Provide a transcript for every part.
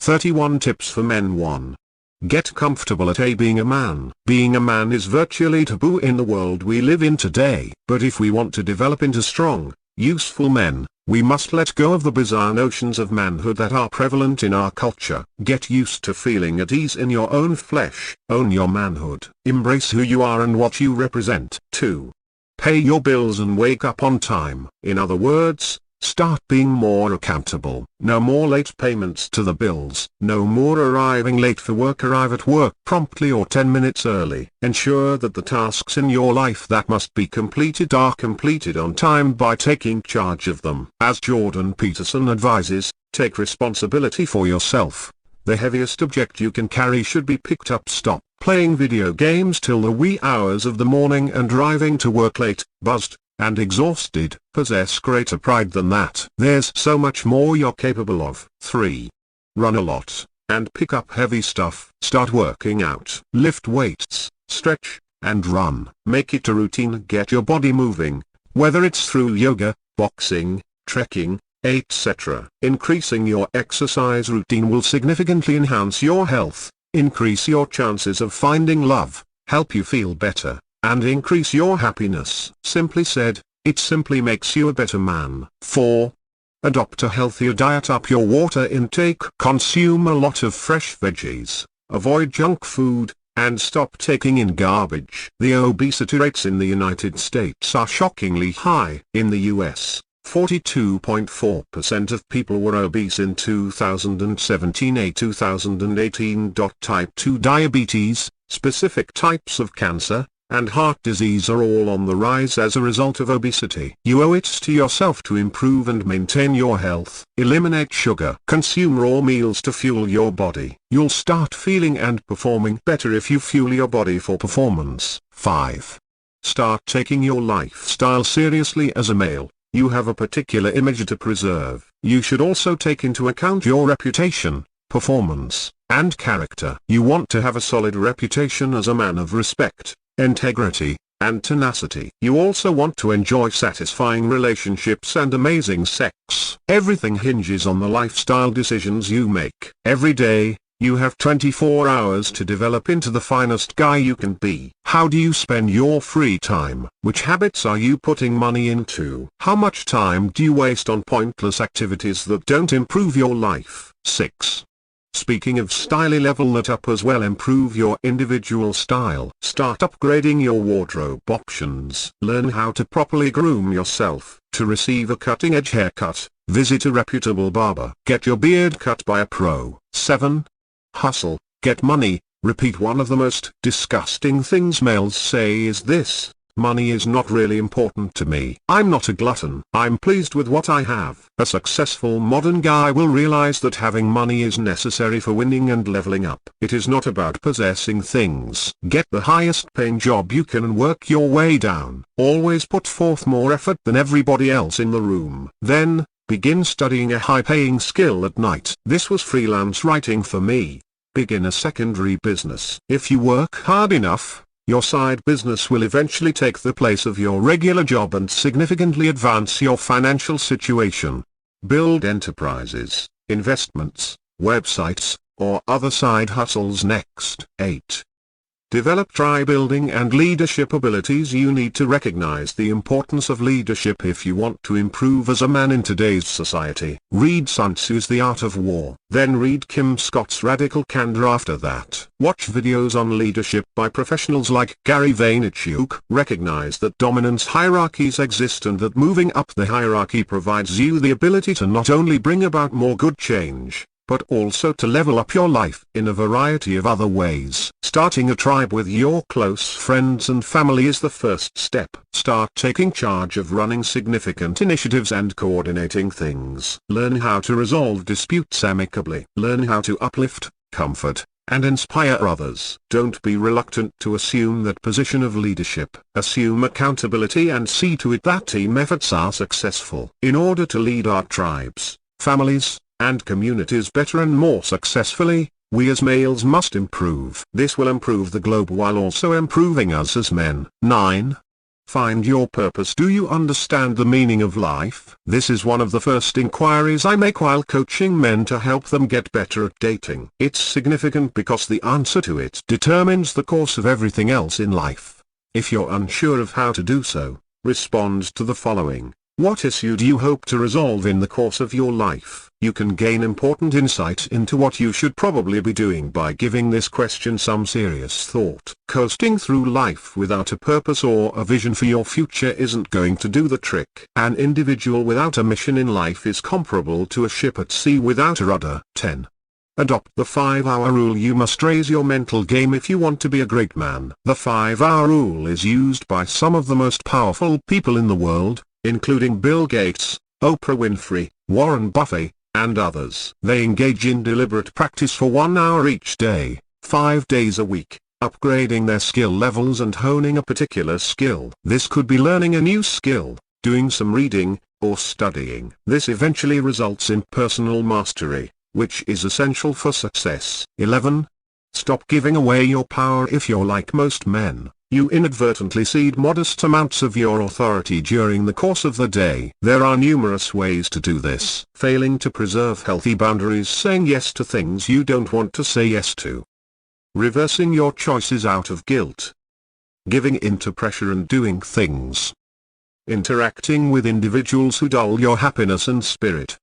31 Tips for Men. 1. Get comfortable at being a man. Being a man is virtually taboo in the world we live in today. But if we want to develop into strong, useful men, we must let go of the bizarre notions of manhood that are prevalent in our culture. Get used to feeling at ease in your own flesh. Own your manhood. Embrace who you are and what you represent. 2. Pay your bills and wake up on time. In other words, start being more accountable. No more late payments to the bills. No more arriving late for work. Arrive at work promptly or 10 minutes early. Ensure that the tasks in your life that must be completed are completed on time by taking charge of them. As Jordan Peterson advises, take responsibility for yourself. The heaviest object you can carry should be picked up. Stop playing video games till the wee hours of the morning and driving to work late, buzzed and exhausted. Possess greater pride than that. There's so much more you're capable of. 3. Run a lot, and pick up heavy stuff. Start working out. Lift weights, stretch, and run. Make it a routine. Get your body moving, whether it's through yoga, boxing, trekking, etc. Increasing your exercise routine will significantly enhance your health, increase your chances of finding love, help you feel better, and increase your happiness. Simply said, it simply makes you a better man. 4. Adopt a healthier diet. Up your water intake. Consume a lot of fresh veggies, avoid junk food, and stop taking in garbage. The obesity rates in the United States are shockingly high. In the US, 42.4% of people were obese in 2017. A 2018. Type 2 diabetes, specific types of cancer, and heart disease are all on the rise as a result of obesity. You owe it to yourself to improve and maintain your health. Eliminate sugar. Consume raw meals to fuel your body. You'll start feeling and performing better if you fuel your body for performance. 5. Start taking your lifestyle seriously. As a male, you have a particular image to preserve. You should also take into account your reputation, performance, and character. You want to have a solid reputation as a man of respect, integrity, and tenacity. You also want to enjoy satisfying relationships and amazing sex. Everything hinges on the lifestyle decisions you make. Every day, you have 24 hours to develop into the finest guy you can be. How do you spend your free time? Which habits are you putting money into? How much time do you waste on pointless activities that don't improve your life? 6. Speaking of style, level that up as well. Improve your individual style. Start upgrading your wardrobe options. Learn how to properly groom yourself. To receive a cutting-edge haircut, visit a reputable barber. Get your beard cut by a pro. 7. Hustle, get money. Repeat. One of the most disgusting things males say is this: money is not really important to me. I'm not a glutton. I'm pleased with what I have. A successful modern guy will realize that having money is necessary for winning and leveling up. It is not about possessing things. Get the highest paying job you can and work your way down. Always put forth more effort than everybody else in the room. Then, begin studying a high-paying skill at night. This was freelance writing for me. Begin a secondary business. If you work hard enough, your side business will eventually take the place of your regular job and significantly advance your financial situation. Build enterprises, investments, websites, or other side hustles. Next. 8. Develop building and leadership abilities. You need to recognize the importance of leadership if you want to improve as a man in today's society. Read Sun Tzu's The Art of War. Then read Kim Scott's Radical Candor after that. Watch videos on leadership by professionals like Gary Vaynerchuk. Recognize that dominance hierarchies exist and that moving up the hierarchy provides you the ability to not only bring about more good change, but also to level up your life in a variety of other ways. Starting a tribe with your close friends and family is the first step. Start taking charge of running significant initiatives and coordinating things. Learn how to resolve disputes amicably. Learn how to uplift, comfort, and inspire others. Don't be reluctant to assume that position of leadership. Assume accountability and see to it that team efforts are successful. In order to lead our tribes, families, and communities better and more successfully, we as males must improve. This will improve the globe while also improving us as men. 9. Find your purpose. Do you understand the meaning of life? This is one of the first inquiries I make while coaching men to help them get better at dating. It's significant because the answer to it determines the course of everything else in life. If you're unsure of how to do so, respond to the following. What issue do you hope to resolve in the course of your life? You can gain important insight into what you should probably be doing by giving this question some serious thought. Coasting through life without a purpose or a vision for your future isn't going to do the trick. An individual without a mission in life is comparable to a ship at sea without a rudder. 10. Adopt the 5-hour rule. You must raise your mental game if you want to be a great man. The 5-hour rule is used by some of the most powerful people in the world, including Bill Gates, Oprah Winfrey, Warren Buffett, and others. They engage in deliberate practice for 1 hour each day, 5 days a week, upgrading their skill levels and honing a particular skill. This could be learning a new skill, doing some reading, or studying. This eventually results in personal mastery, which is essential for success. 11. Stop giving away your power. If you're like most men, you inadvertently cede modest amounts of your authority during the course of the day. There are numerous ways to do this. Failing to preserve healthy boundaries. Saying yes to things you don't want to say yes to. Reversing your choices out of guilt. Giving in to pressure and doing things. Interacting with individuals who dull your happiness and spirit.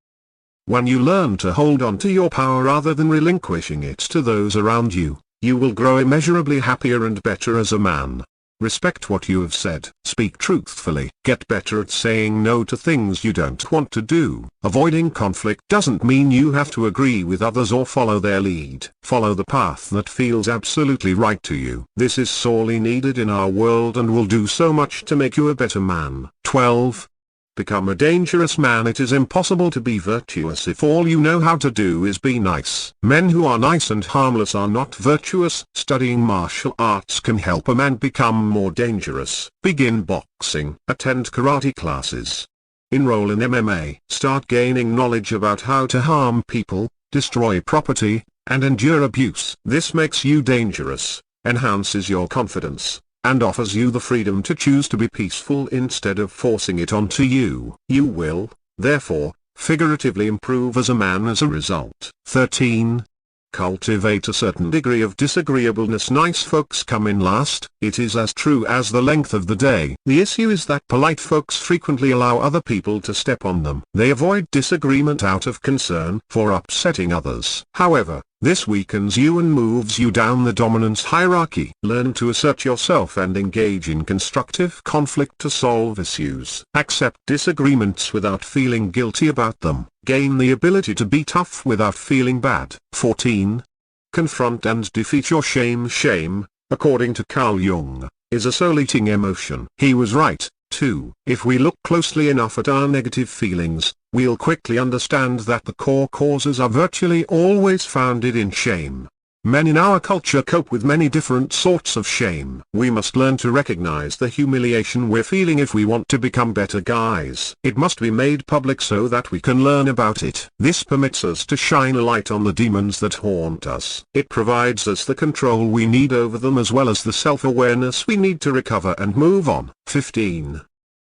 When you learn to hold on to your power rather than relinquishing it to those around you, you will grow immeasurably happier and better as a man. Respect what you have said. Speak truthfully. Get better at saying no to things you don't want to do. Avoiding conflict doesn't mean you have to agree with others or follow their lead. Follow the path that feels absolutely right to you. This is sorely needed in our world and will do so much to make you a better man. 12. Become a dangerous man. It is impossible to be virtuous if all you know how to do is be nice. Men who are nice and harmless are not virtuous. Studying martial arts can help a man become more dangerous. Begin boxing. Attend karate classes. Enroll in MMA. Start gaining knowledge about how to harm people, destroy property, and endure abuse. This makes you dangerous, enhances your confidence, and offers you the freedom to choose to be peaceful instead of forcing it onto you. You will, therefore, figuratively improve as a man as a result. 13. Cultivate a certain degree of disagreeableness. Nice folks come in last. It is as true as the length of the day. The issue is that polite folks frequently allow other people to step on them. They avoid disagreement out of concern for upsetting others. However, this weakens you and moves you down the dominance hierarchy. Learn to assert yourself and engage in constructive conflict to solve issues. Accept disagreements without feeling guilty about them. Gain the ability to be tough without feeling bad. 14. Confront and defeat your shame. Shame, according to Carl Jung, is a soul-eating emotion. He was right, too. If we look closely enough at our negative feelings, we'll quickly understand that the core causes are virtually always founded in shame. Men in our culture cope with many different sorts of shame. We must learn to recognize the humiliation we're feeling if we want to become better guys. It must be made public so that we can learn about it. This permits us to shine a light on the demons that haunt us. It provides us the control we need over them as well as the self-awareness we need to recover and move on. 15.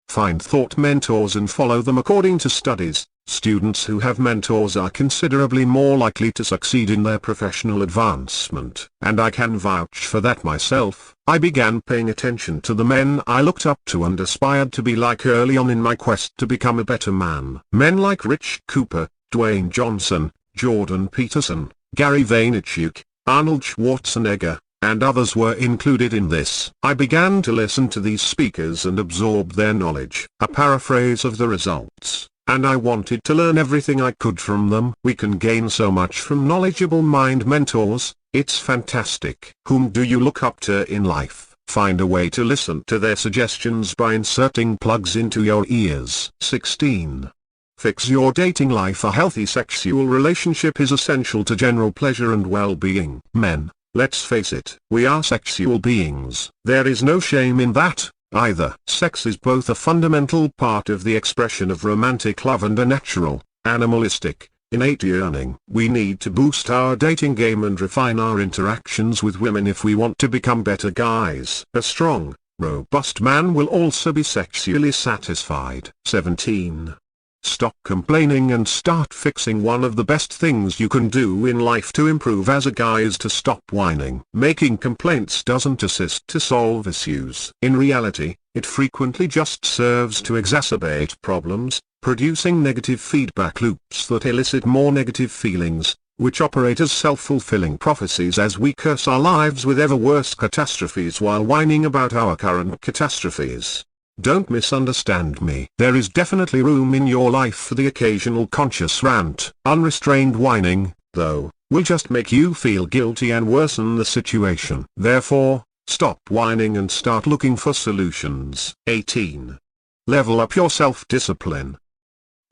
Find thought mentors and follow them. According to studies, students who have mentors are considerably more likely to succeed in their professional advancement. And I can vouch for that myself. I began paying attention to the men I looked up to and aspired to be like early on in my quest to become a better man. Men like Rich Cooper, Dwayne Johnson, Jordan Peterson, Gary Vaynerchuk, Arnold Schwarzenegger, and others were included in this. I began to listen to these speakers and absorb their knowledge, a paraphrase of the results, and I wanted to learn everything I could from them. We can gain so much from knowledgeable mind mentors. It's fantastic. Whom do you look up to in life? Find a way to listen to their suggestions by inserting plugs into your ears. 16. Fix your dating life. A healthy sexual relationship is essential to general pleasure and well-being. Men, let's face it, we are sexual beings. There is no shame in that, either. Sex is both a fundamental part of the expression of romantic love and a natural, animalistic, innate yearning. We need to boost our dating game and refine our interactions with women if we want to become better guys. A strong, robust man will also be sexually satisfied. 17. Stop complaining and start fixing. One of the best things you can do in life to improve as a guy is to stop whining. Making complaints doesn't assist to solve issues. In reality, it frequently just serves to exacerbate problems, producing negative feedback loops that elicit more negative feelings, which operate as self-fulfilling prophecies as we curse our lives with ever worse catastrophes while whining about our current catastrophes. Don't misunderstand me. There is definitely room in your life for the occasional conscious rant. Unrestrained whining, though, will just make you feel guilty and worsen the situation. Therefore, stop whining and start looking for solutions. 18. Level up your self-discipline.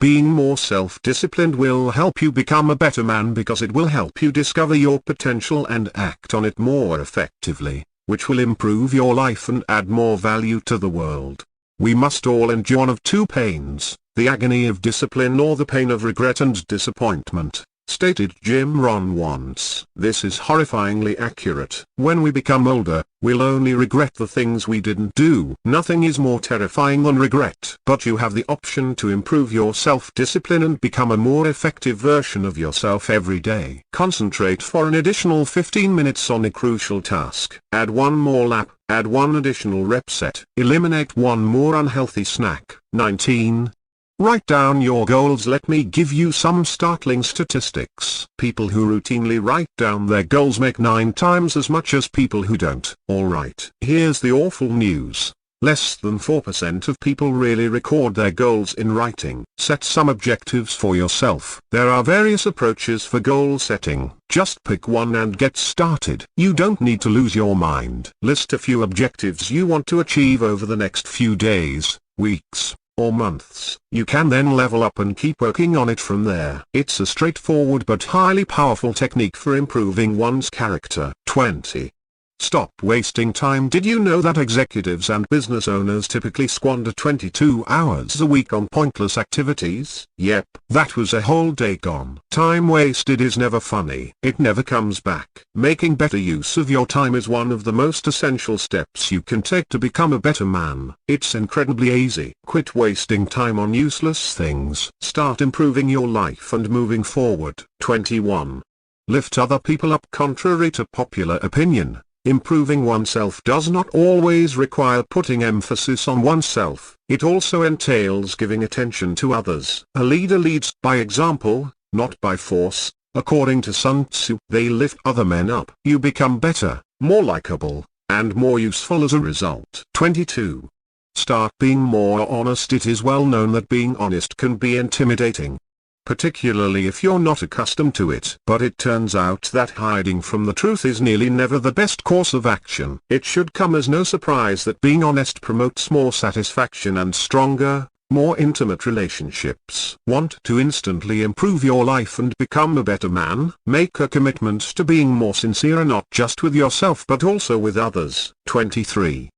Being more self-disciplined will help you become a better man because it will help you discover your potential and act on it more effectively, which will improve your life and add more value to the world. We must all endure one of two pains, the agony of discipline or the pain of regret and disappointment, stated Jim Rohn once. This is horrifyingly accurate. When we become older, we'll only regret the things we didn't do. Nothing is more terrifying than regret. But you have the option to improve your self-discipline and become a more effective version of yourself every day. Concentrate for an additional 15 minutes on a crucial task. Add one more lap. Add one additional rep set. Eliminate one more unhealthy snack. 19. Write down your goals. Let me give you some startling statistics. People who routinely write down their goals make 9 times as much as people who don't. Alright. Here's the awful news. Less than 4% of people really record their goals in writing. Set some objectives for yourself. There are various approaches for goal setting. Just pick one and get started. You don't need to lose your mind. List a few objectives you want to achieve over the next few days, weeks, or months. You can then level up and keep working on it from there. It's a straightforward but highly powerful technique for improving one's character. 20. Stop wasting time. Did you know that executives and business owners typically squander 22 hours a week on pointless activities? Yep, that was a whole day gone. Time wasted is never funny. It never comes back. Making better use of your time is one of the most essential steps you can take to become a better man. It's incredibly easy. Quit wasting time on useless things. Start improving your life and moving forward. 21. Lift other people up. Contrary to popular opinion, improving oneself does not always require putting emphasis on oneself. It also entails giving attention to others. A leader leads by example, not by force. According to Sun Tzu, they lift other men up. You become better, more likable, and more useful as a result. 22. Start being more honest. It is well known that being honest can be intimidating, particularly if you're not accustomed to it. But it turns out that hiding from the truth is nearly never the best course of action. It should come as no surprise that being honest promotes more satisfaction and stronger, more intimate relationships. Want to instantly improve your life and become a better man? Make a commitment to being more sincere, not just with yourself but also with others. 23.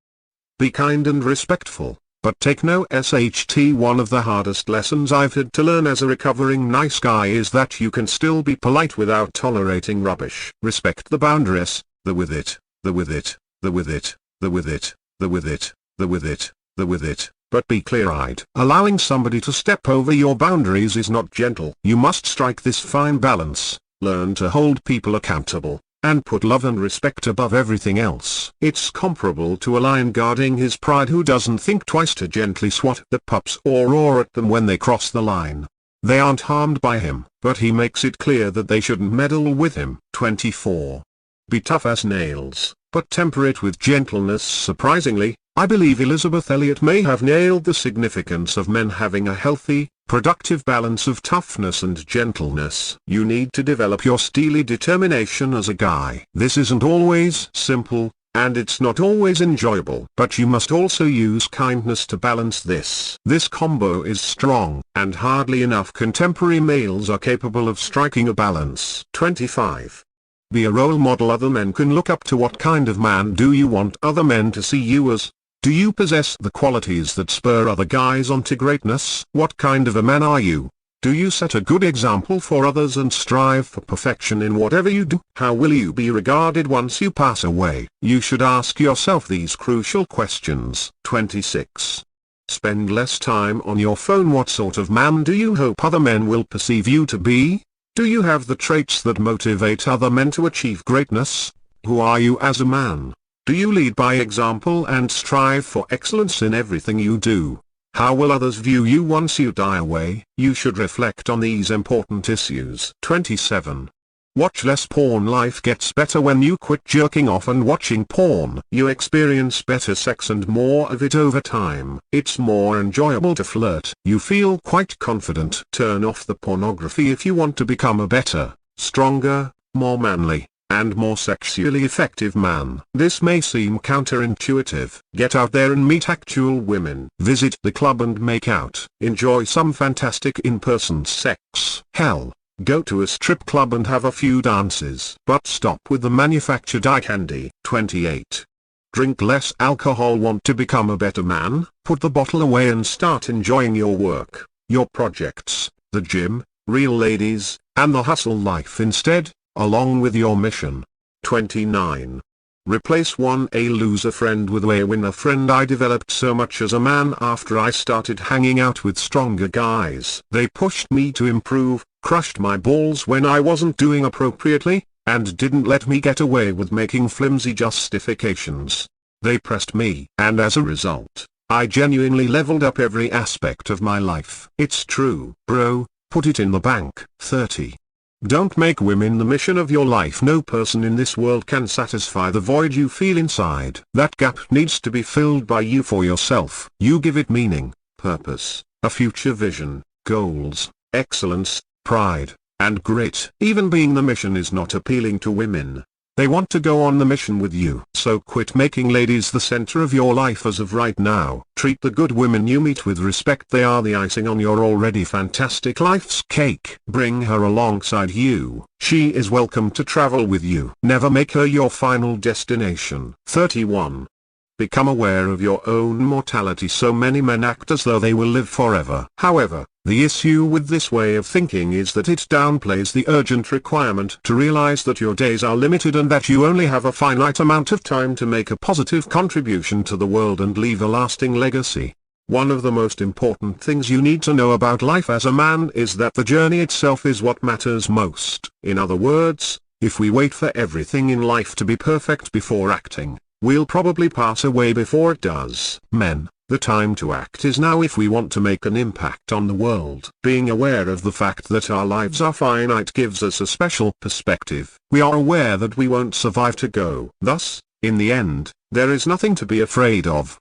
Be kind and respectful. But take no SHT. One of the hardest lessons I've had to learn as a recovering nice guy is that you can still be polite without tolerating rubbish. Respect the boundaries, the with it, the with it, the with it, the with it, the with it, the with it, the with it, but be clear-eyed. Allowing somebody to step over your boundaries is not gentle. You must strike this fine balance, learn to hold people accountable, and put love and respect above everything else. It's comparable to a lion guarding his pride who doesn't think twice to gently swat the pups or roar at them when they cross the line. They aren't harmed by him, but he makes it clear that they shouldn't meddle with him. 24. Be tough as nails, but temper it with gentleness. Surprisingly, I believe Elizabeth Elliot may have nailed the significance of men having a healthy, productive balance of toughness and gentleness. You need to develop your steely determination as a guy. This isn't always simple, and it's not always enjoyable. But you must also use kindness to balance this. This combo is strong, and hardly enough contemporary males are capable of striking a balance. 25. Be a role model other men can look up to. What kind of man do you want other men to see you as? Do you possess the qualities that spur other guys on to greatness? What kind of a man are you? Do you set a good example for others and strive for perfection in whatever you do? How will you be regarded once you pass away? You should ask yourself these crucial questions. 26. Spend less time on your phone. What sort of man do you hope other men will perceive you to be? Do you have the traits that motivate other men to achieve greatness? Who are you as a man? Do you lead by example and strive for excellence in everything you do? How will others view you once you die away? You should reflect on these important issues. 27. Watch less porn. Life gets better when you quit jerking off and watching porn. You experience better sex and more of it over time. It's more enjoyable to flirt. You feel quite confident. Turn off the pornography if you want to become a better, stronger, more manly, and more sexually effective man. This may seem counterintuitive. Get out there and meet actual women. Visit the club and make out. Enjoy some fantastic in-person sex. Hell, go to a strip club and have a few dances. But stop with the manufactured eye candy. 28. Drink less alcohol. Want to become a better man? Put the bottle away and start enjoying your work, your projects, the gym, real ladies, and the hustle life instead, along with your mission. 29. Replace a loser friend with a winner friend. I developed so much as a man after I started hanging out with stronger guys. They pushed me to improve, crushed my balls when I wasn't doing appropriately, and didn't let me get away with making flimsy justifications. They pressed me, and as a result, I genuinely leveled up every aspect of my life. It's true, bro, put it in the bank. 30. Don't make women the mission of your life. No person in this world can satisfy the void you feel inside. That gap needs to be filled by you for yourself. You give it meaning, purpose, a future vision, goals, excellence, pride, and grit. Even being the mission is not appealing to women. They want to go on the mission with you. So quit making ladies the center of your life as of right now. Treat the good women you meet with respect. They are the icing on your already fantastic life's cake. Bring her alongside you. She is welcome to travel with you. Never make her your final destination. 31. Become aware of your own mortality. So many men act as though they will live forever. However, the issue with this way of thinking is that it downplays the urgent requirement to realize that your days are limited and that you only have a finite amount of time to make a positive contribution to the world and leave a lasting legacy. One of the most important things you need to know about life as a man is that the journey itself is what matters most. In other words, if we wait for everything in life to be perfect before acting, we'll probably pass away before it does. Men, the time to act is now if we want to make an impact on the world. Being aware of the fact that our lives are finite gives us a special perspective. We are aware that we won't survive to go. Thus, in the end, there is nothing to be afraid of.